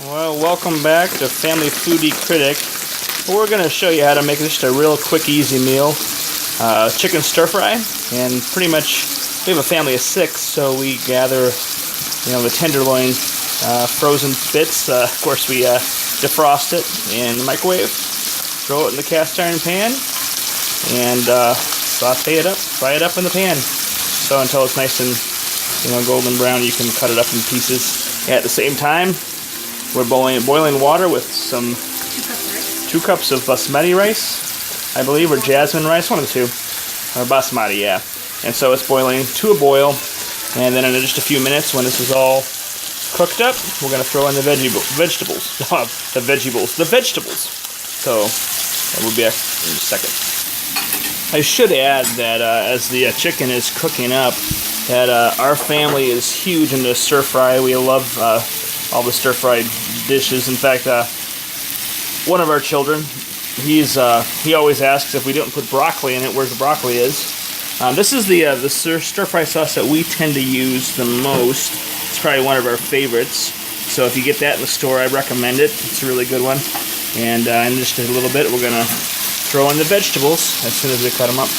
Well, welcome back to Family Foodie Critic. We're going to show you how to make just a real quick, easy meal. Chicken stir fry, and pretty much we have a family of 6, so we gather, the tenderloin frozen bits. Of course, we defrost it in the microwave, throw it in the cast iron pan, and saute it up, fry it up in the pan. So until it's nice and golden brown, you can cut it up in pieces. At the same time, we're boiling water with some 2 cups of basmati rice, I believe, or jasmine rice, one of the two, or basmati, yeah. And so it's boiling to a boil, and then in just a few minutes, when this is all cooked up, we're going to throw in the vegetables. So we'll be back in a second. I should add that as the chicken is cooking up, that our family is huge into stir fry. We love all the stir fried dishes. In fact, one of our children, he always asks if we didn't put broccoli in it, where the broccoli is. This is the stir fry sauce that we tend to use the most. It's probably one of our favorites. So if you get that in the store, I recommend it. It's a really good one. And in just a little bit, we're gonna throw in the vegetables as soon as we cut them up.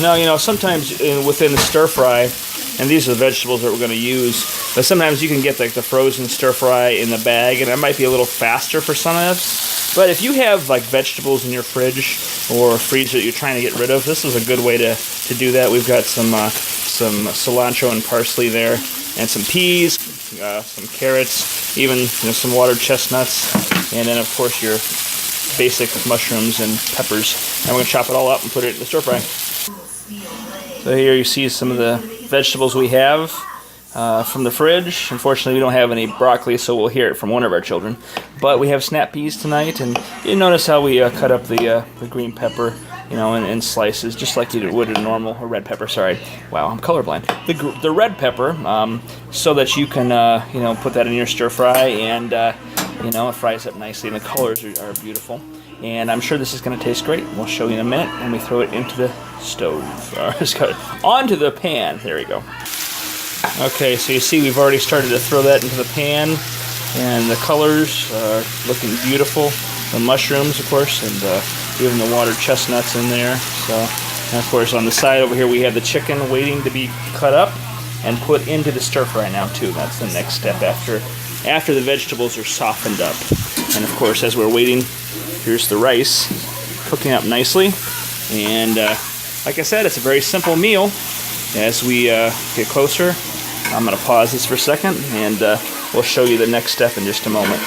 Now, sometimes within the stir fry, and these are the vegetables that we're going to use, but sometimes you can get like the frozen stir fry in the bag, and that might be a little faster for some of us. But if you have like vegetables in your fridge or freezer that you're trying to get rid of, this is a good way to do that. We've got some cilantro and parsley there, and some peas, some carrots, even some watered chestnuts, and then of course your basic mushrooms and peppers. And we're going to chop it all up and put it in the stir fry. So here you see some of the vegetables we have from the fridge. Unfortunately, we don't have any broccoli, so we'll hear it from one of our children. But we have snap peas tonight, and you notice how we cut up the green pepper, in slices, just like you would a normal, or red pepper, sorry. Wow, I'm colorblind. The red pepper, so that you can, put that in your stir fry, and, it fries up nicely, and the colors are beautiful. And I'm sure this is going to taste great. We'll show you in a minute when we throw it into the stove. Onto the pan. There we go. Okay, so you see we've already started to throw that into the pan, and the colors are looking beautiful. The mushrooms, of course, and even the watered chestnuts in there. So, and of course, on the side over here we have the chicken waiting to be cut up and put into the stir fry now too. That's the next step after the vegetables are softened up. And of course, as we're waiting, here's the rice cooking up nicely. And like I said, it's a very simple meal. As we get closer, I'm going to pause this for a second, and we'll show you the next step in just a moment.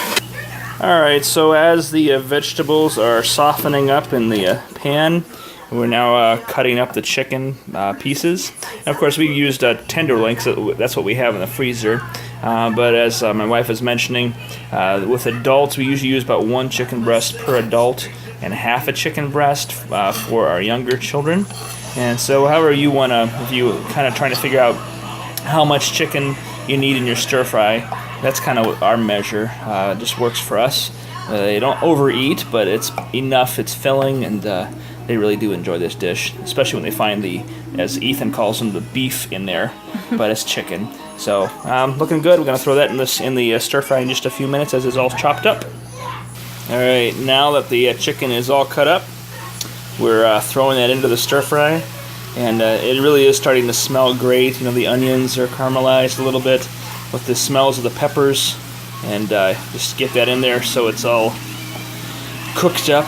Alright, so as the vegetables are softening up in the pan, we're now cutting up the chicken pieces. And of course, we used tenderloin, so that's what we have in the freezer. But as my wife was mentioning, with adults, we usually use about 1 chicken breast per adult and half a chicken breast for our younger children. And so however you want to, if you kind of trying to figure out how much chicken you need in your stir fry, that's kind of our measure. It just works for us. They don't overeat, but it's enough, it's filling, and they really do enjoy this dish, especially when they find the, as Ethan calls them, the beef in there, but it's chicken. So, looking good. We're going to throw that in the stir fry in just a few minutes as it's all chopped up. Alright, now that the chicken is all cut up, we're throwing that into the stir fry, and it really is starting to smell great. The onions are caramelized a little bit with the smells of the peppers, and just get that in there so it's all cooked up.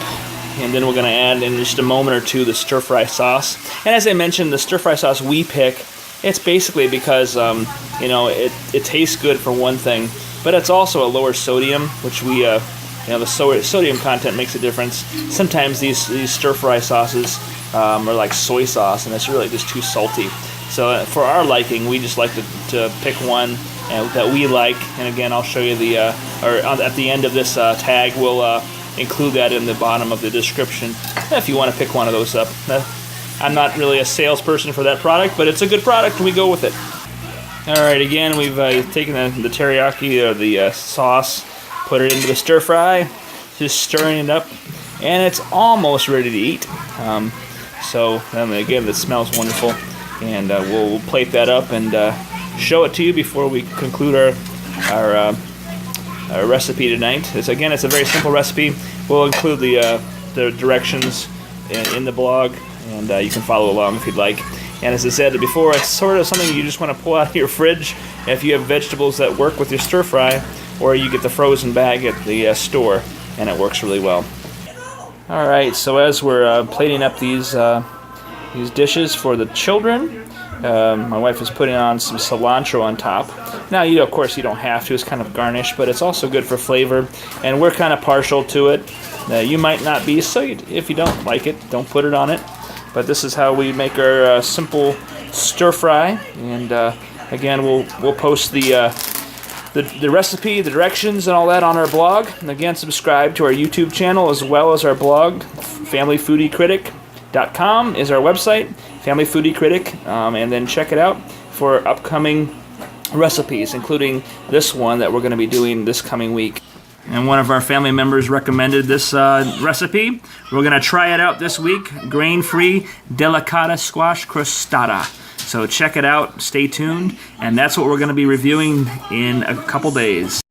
And then we're going to add in just a moment or two the stir fry sauce. And as I mentioned, the stir fry sauce we pick, it's basically because it tastes good for one thing, but it's also a lower sodium, which we the sodium content makes a difference. Sometimes these stir fry sauces are like soy sauce, and it's really just too salty. So for our liking, we just like to pick one that we like. And again, I'll show you at the end of this tag, we'll include that in the bottom of the description if you want to pick one of those up. I'm not really a salesperson for that product, but it's a good product, and we go with it. Alright, again, we've taken the teriyaki, or the sauce, put it into the stir fry, just stirring it up, and it's almost ready to eat. So, again, it smells wonderful, and we'll plate that up and show it to you before we conclude our recipe tonight. Again, it's a very simple recipe. We'll include the directions in the blog, and you can follow along if you'd like. And as I said before, it's sort of something you just want to pull out of your fridge if you have vegetables that work with your stir fry, or you get the frozen bag at the store, and it works really well. All right, so as we're plating up these dishes for the children, my wife is putting on some cilantro on top. Now, of course, you don't have to. It's kind of garnish, but it's also good for flavor, and we're kind of partial to it. You might not be, so if you don't like it, don't put it on it. But this is how we make our simple stir fry, and again, we'll post the recipe, the directions, and all that on our blog. And again, subscribe to our YouTube channel as well as our blog. FamilyFoodieCritic.com is our website, Family Foodie Critic, and then check it out for upcoming recipes, including this one that we're going to be doing this coming week. And one of our family members recommended this recipe. We're going to try it out this week. Grain-free delicata squash crostata. So check it out, stay tuned, and that's what we're going to be reviewing in a couple days.